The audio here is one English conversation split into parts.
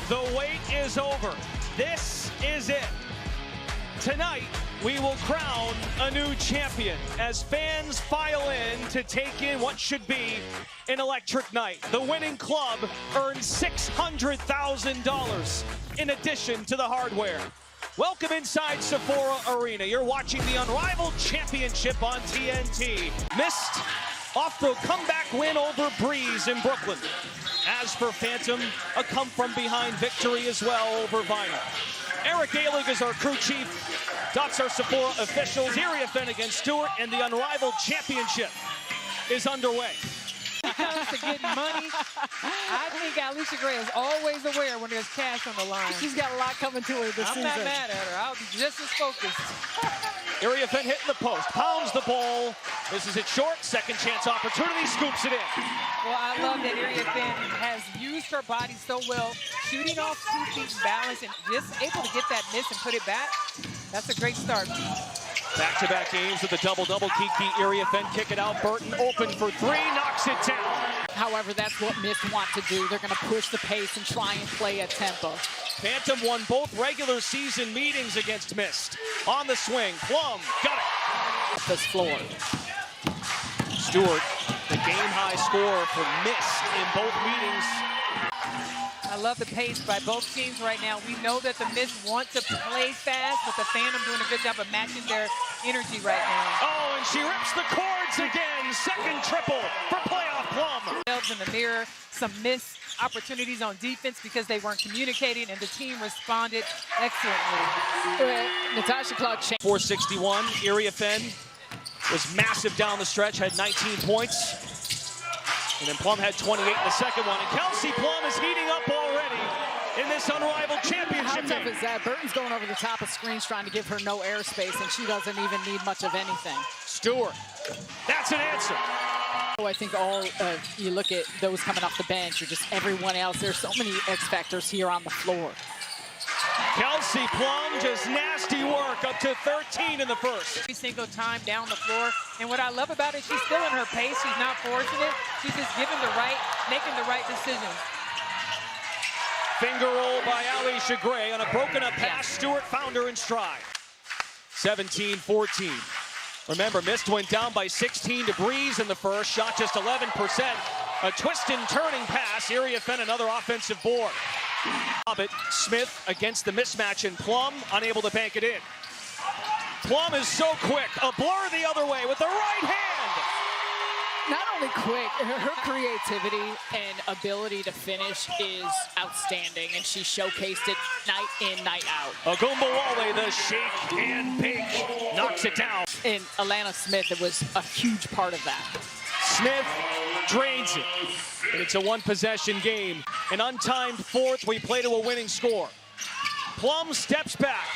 The wait is over. This is it. Tonight, we will crown a new champion as fans file in to take in what should be an electric night. The winning club earns $600,000 in addition to the hardware. Welcome inside Sephora Arena. You're watching the Unrivaled Championship on TNT. Mist off the comeback win over Breeze in Brooklyn. As for Phantom, a come-from-behind victory as well over Vinyl. Eric Gaelig is our crew chief. Dots are Sephora officials. Iriafen against Stewart, and the Unrivaled Championship is underway. When it comes to getting money, I think Alicia Gray is always aware when there's cash on the line. She's got a lot coming to her this season. I'm not mad at her. I'll be just as focused. Iriafen hitting the post, pounds the ball. This is it short, second chance opportunity, scoops it in. Well, I love that Iriafen has used her body so well, shooting off 2 feet balance and just able to get that miss and put it back. That's a great start. Back-to-back games with the double-double. Kiki Iriafen kick it out. Burton open for three, knocks it down. However, that's what Mist want to do. They're going to push the pace and try and play a tempo. Phantom won both regular season meetings against Mist. On the swing, Plum got it. This floor. Stewart, the game-high score for Mist in both meetings. I love the pace by both teams right now. We know that the Mist want to play fast, but the Phantom doing a good job of matching their energy right now. Oh, and she rips the cords again. Second triple for playoff Plum. In the mirror, some missed opportunities on defense because they weren't communicating, and the team responded excellently. Natasha Clark. 461. Iriafen was massive down the stretch, had 19 points. And then Plum had 28 in the second one. And Kelsey Plum is heating up already in this Unrivaled Championship. How tough is that? Burton's going over the top of screens trying to give her no airspace, and she doesn't even need much of anything. Stewart, that's an answer. I think you look at those coming off the bench or just everyone else. There's so many X factors here on the floor. Kelsey Plum, just nasty work, up to 13 in the first. Every single time down the floor, and what I love about it, she's still in her pace. She's not forcing it. She's just making the right decisions. Finger roll by Alicia Gray on a broken up pass. Stewart found her in stride. 17-14. Remember, Mist went down by 16 to Breeze in the first, shot just 11%. A twist and turning pass. Iriafen another offensive board. Smith against the mismatch, and Plum unable to bank it in. Plum is so quick, a blur the other way with the right hand. Not only quick, her creativity and ability to finish is outstanding, and she showcased it night in, night out. Ogumbawale, the shake and bake, knocks it down. And Alana Smith, it was a huge part of that. Smith drains it, and it's a one-possession game. An untimed fourth, we play to a winning score. Plum steps back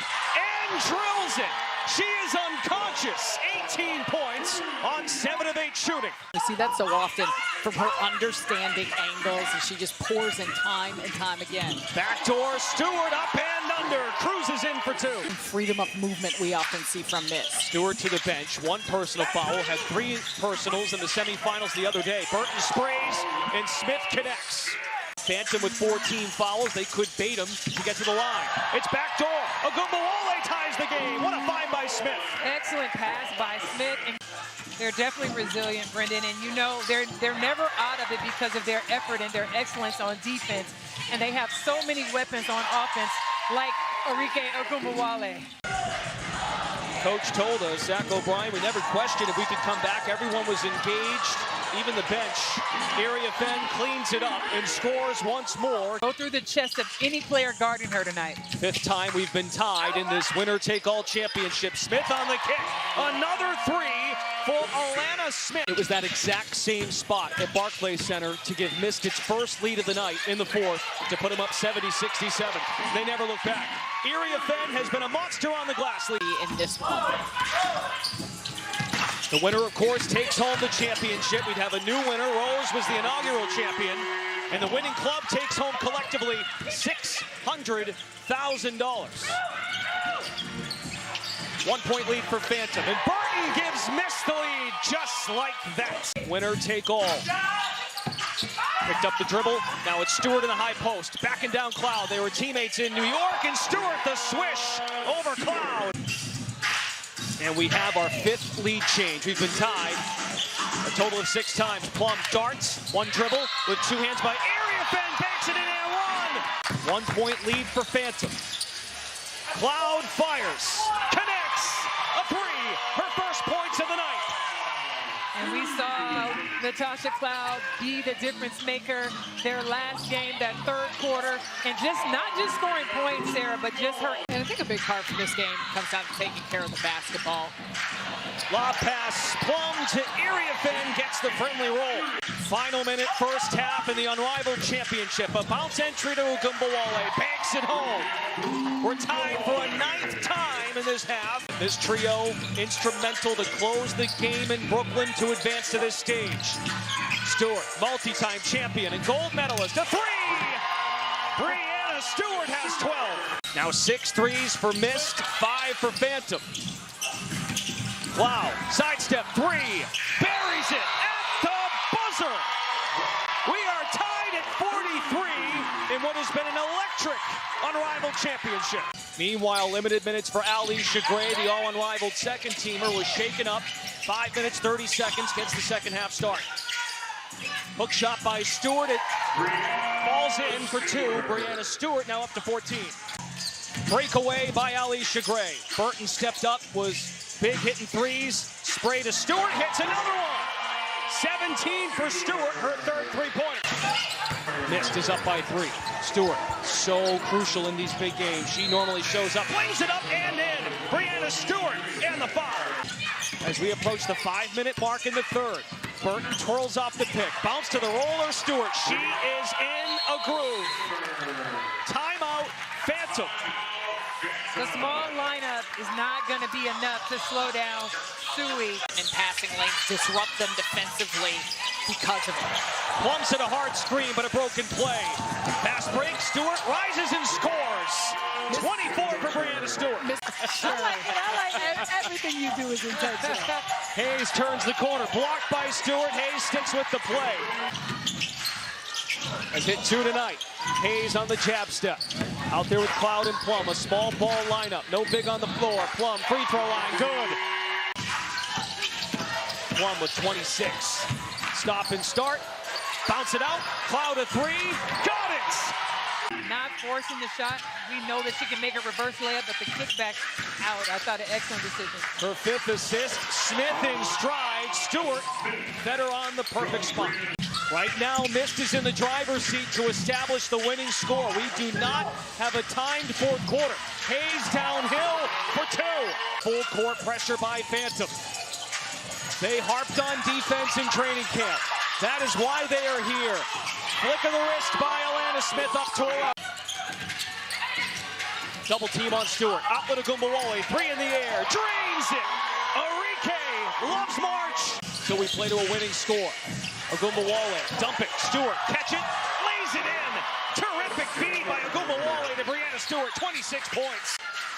and drills it. She is unconscious. 18 points on 7 of 8 shooting. You see that so often from her understanding angles, and she just pours in time and time again. Backdoor, Stewart up and under, cruises in for 2. Freedom of movement we often see from Mist. Stewart to the bench, 1 personal foul, had 3 personals in the semifinals the other day. Burton sprays and Smith connects. Phantom with 14 fouls, they could bait him to get to the line. It's backdoor, Ogumbawale ties the game. What a find by Smith. Excellent pass by Smith. And they're definitely resilient, Brendan, and you know they're never out of it because of their effort and their excellence on defense. And they have so many weapons on offense, like Arike Ogumbawale. Coach told us, Zach O'Brien, we never questioned if we could come back. Everyone was engaged, even the bench. Iriafen cleans it up and scores once more. Go through the chest of any player guarding her tonight. 5th time we've been tied in this winner-take-all championship. Smith on the kick. Another 3 for Alana Smith. It was that exact same spot at Barclays Center to give Mist its first lead of the night in the 4th to put them up 70-67. They never looked back. Iriafen has been a monster on the glass lead in this one. The winner, of course, takes home the championship. We'd have a new winner. Rose was the inaugural champion. And the winning club takes home collectively $600,000. 1-point lead for Phantom. And Burton gives Mist the lead just like that. Winner take all. Picked up the dribble. Now it's Stewart in the high post. Backing down Cloud. They were teammates in New York, and Stewart the swish over Cloud. And we have our 5th lead change. We've been tied a total of 6 times. Plum darts, 1 dribble with 2 hands by area fan, banks it in and 1. 1 point lead for Phantom. Cloud fires, connects, a 3, her first points of the night. And we saw Natasha Cloud be the difference maker their last game, that 3rd quarter, and not just scoring points, Sarah, but just her. And I think a big part for this game comes down to taking care of the basketball. Lob pass, Plum to Iriafen, gets the friendly roll. Final minute, first half in the Unrivaled Championship. A bounce entry to Ugumbawale, banks it home. We're tied for a 9th time in this half. This trio instrumental to close the game in Brooklyn to advance to this stage. Stewart, multi-time champion and gold medalist, a 3! Brianna Stewart has 12. Now 6 threes for Mist, 5 for Phantom. Cloud, sidestep 3, buries it at the buzzer. We are tied at 43 in what has been an electric Unrivaled championship. Meanwhile, limited minutes for Ali Chagre, the all-Unrivaled second-teamer, was shaken up. 5 minutes, 30 seconds, gets the second half start. Hook shot by Stewart, it falls in for 2. Brianna Stewart now up to 14. Breakaway by Ali Chagre. Burton stepped up, was big hitting threes, spray to Stewart, hits another one. 17 for Stewart, her 3rd three-pointer. Mist is up by 3. Stewart, so crucial in these big games. She normally shows up, flings it up and in. Brianna Stewart and the foul. As we approach the 5-minute mark in the 3rd, Burton twirls off the pick, bounce to the roller, Stewart. She is in a groove. Timeout, Phantom. The small lineup is not going to be enough to slow down Suey. And passing lanes disrupt them defensively because of it. Plums at a hard screen, but a broken play. Pass break, Stewart rises and scores. 24 for Brianna Stewart. I like everything you do is intentional. Hayes turns the corner, blocked by Stewart. Hayes sticks with the play. Has hit 2 tonight. Hayes on the jab step. Out there with Cloud and Plum, a small ball lineup. No big on the floor. Plum, free throw line, good. Plum with 26. Stop and start. Bounce it out. Cloud a 3. Got it! Not forcing the shot. We know that she can make a reverse layup, but the kickback out, I thought an excellent decision. Her 5th assist. Smith in stride. Stewart better on the perfect spot. Right now, Mist is in the driver's seat to establish the winning score. We do not have a timed 4th quarter. Hayes downhill for 2. Full court pressure by Phantom. They harped on defense in training camp. That is why they are here. Flick of the wrist by Alana Smith up to 11. Double team on Stewart. Out with Ugumbawale. 3 in the air. Drains it. Arike loves March. So we play to a winning score. Ugumbawale, dump it, Stewart, catch it, lays it in. Terrific feed by Ugumbawale to Brianna Stewart, 26 points.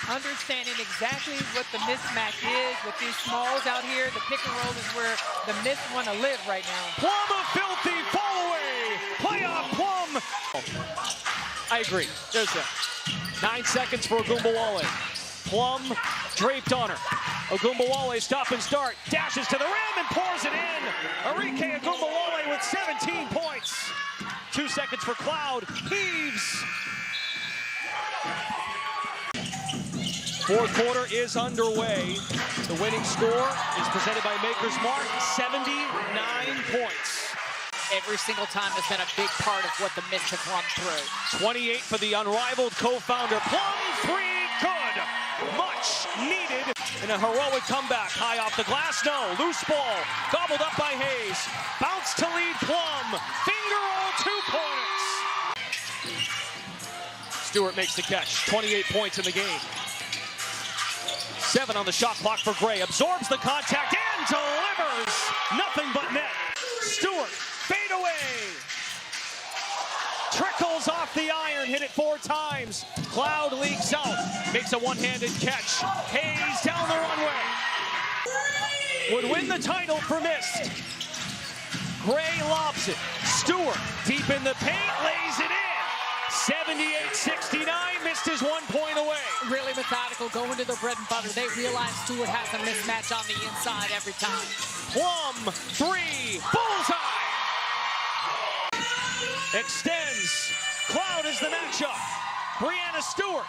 Understanding exactly what the mismatch is with these smalls out here. The pick and roll is where the Mist want to live right now. Plum a filthy fall away. Playoff Plum. I agree. There's that. 9 seconds for Ugumbawale. Plum draped on her. Ugumbawale stop and start. Dashes to the rim and pours it in. Arike Ugumbawale with 17 points. 2 seconds for Cloud. Heaves. 4th quarter is underway. The winning score is presented by Maker's Mark, 79 points. Every single time has been a big part of what the Mist have run through. 28 for the Unrivaled co-founder. Plum 3, good. Much needed in a heroic comeback. High off the glass, no. Loose ball, gobbled up by Hayes. Bounce to lead Plum. Finger roll, 2 points. Stewart makes the catch. 28 points in the game. 7 on the shot clock for Gray. Absorbs the contact and delivers. Nothing but net. Stewart, fade away. Trickles off the iron, hit it 4 times. Cloud leaks out, makes a one-handed catch. Hayes down the runway. Would win the title for Mist. Gray lobs it. Stewart deep in the paint, lays it in. 78-69, missed his 1 point away. Really methodical, going to their bread and butter. They realize Stewart has a mismatch on the inside every time. Plum, three, bullseye. Extends. Cloud is the matchup. Brianna Stewart,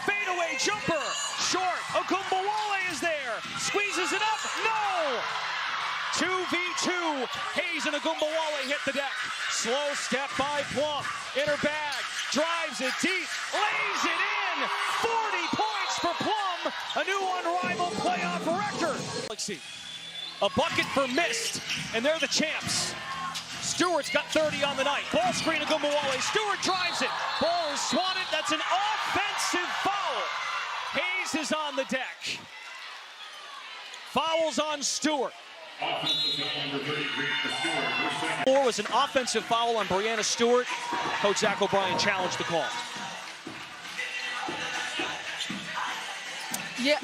fadeaway jumper, short. Ogumbawale is there, squeezes it up, no! 2v2, Hayes and Ogumbawale hit the deck. Slow step by Plum, in her bag, drives it deep, lays it in! 40 points for Plum, a new unrivaled playoff record. A bucket for Mist, and they're the champs. Stewart's got 30 on the night. Ball screen to Ogumbawale. Stewart drives it. Ball is swatted. That's an offensive foul. Hayes is on the deck. Fouls on Stewart. Was an offensive foul on Brianna Stewart. Coach Zach O'Brien challenged the call. Yeah,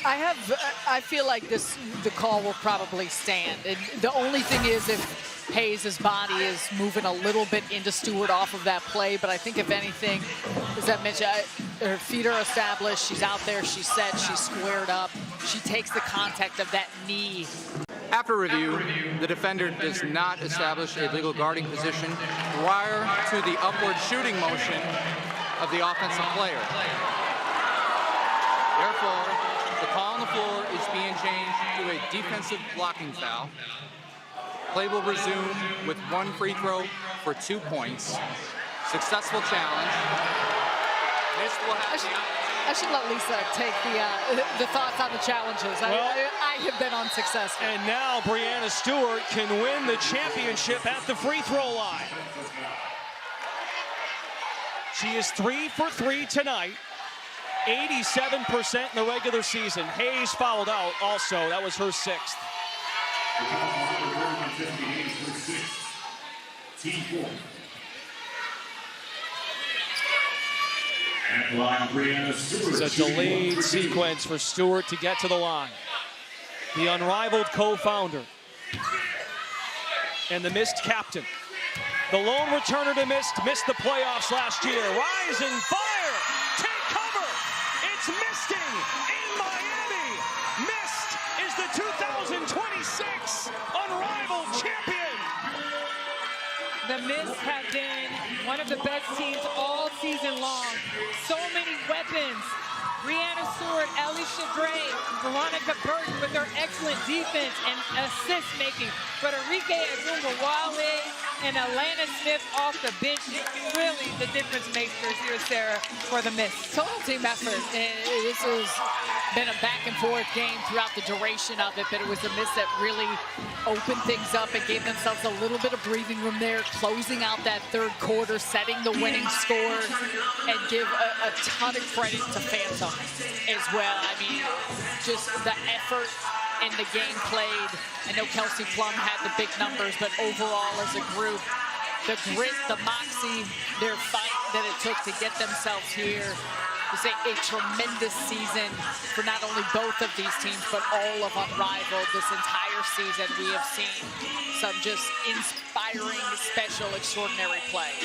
I feel like the call will probably stand. And the only thing is if Hayes' body is moving a little bit into Stewart off of that play, but I think if anything, as I mentioned, her feet are established, she's out there, she's set, she's squared up, she takes the contact of that knee. After review, the defender does not establish a legal guarding position prior to the upward shooting motion of the offensive player. Therefore, the call on the floor is being changed to a defensive blocking foul. Play will resume with 1 free throw for 2 points. Successful challenge. Mist will have I should let Lisa take the thoughts on the challenges. I have been unsuccessful. And now Brianna Stewart can win the championship at the free throw line. She is 3 for 3 tonight. 87% in the regular season. Hayes fouled out also. That was her 6th. It's a delayed sequence for Stewart to get to the line. The Unrivaled co-founder and the Mist captain. The lone returner to Mist missed the playoffs last year. Rise and fire! Take cover! It's misting in Miami! Mist is the 2026 Unrivaled champion! The Mist have been one of the best teams all season long. So many weapons. Brianna Stewart, Alicia Gray, Veronica Burton with their excellent defense and assist making. Federica Ogumbawale and Alana Smith off the bench. Really the difference makers here, Sarah, for the Mist. Total team effort. This has been a back and forth game throughout the duration of it, but it was the Mist that really opened things up and gave themselves a little bit of breathing room there, closing out that third quarter, setting the winning score, and give a ton of credit to Phantom as well. I mean, just the effort in the game played. I know Kelsey Plum had the big numbers, but overall as a group, the grit, the moxie, their fight that it took to get themselves here was a tremendous season for not only both of these teams, but all of Unrivaled. This entire season, we have seen some just inspiring, special, extraordinary play.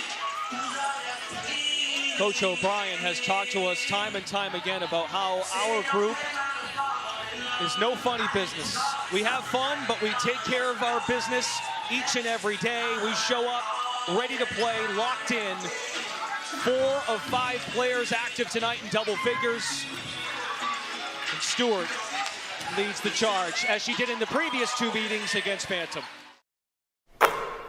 Coach O'Brien has talked to us time and time again about how our group is no funny business. We have fun, but we take care of our business each and every day. We show up ready to play, locked in. 4 of 5 players active tonight in double figures. And Stewart leads the charge, as she did in the previous 2 meetings against Phantom.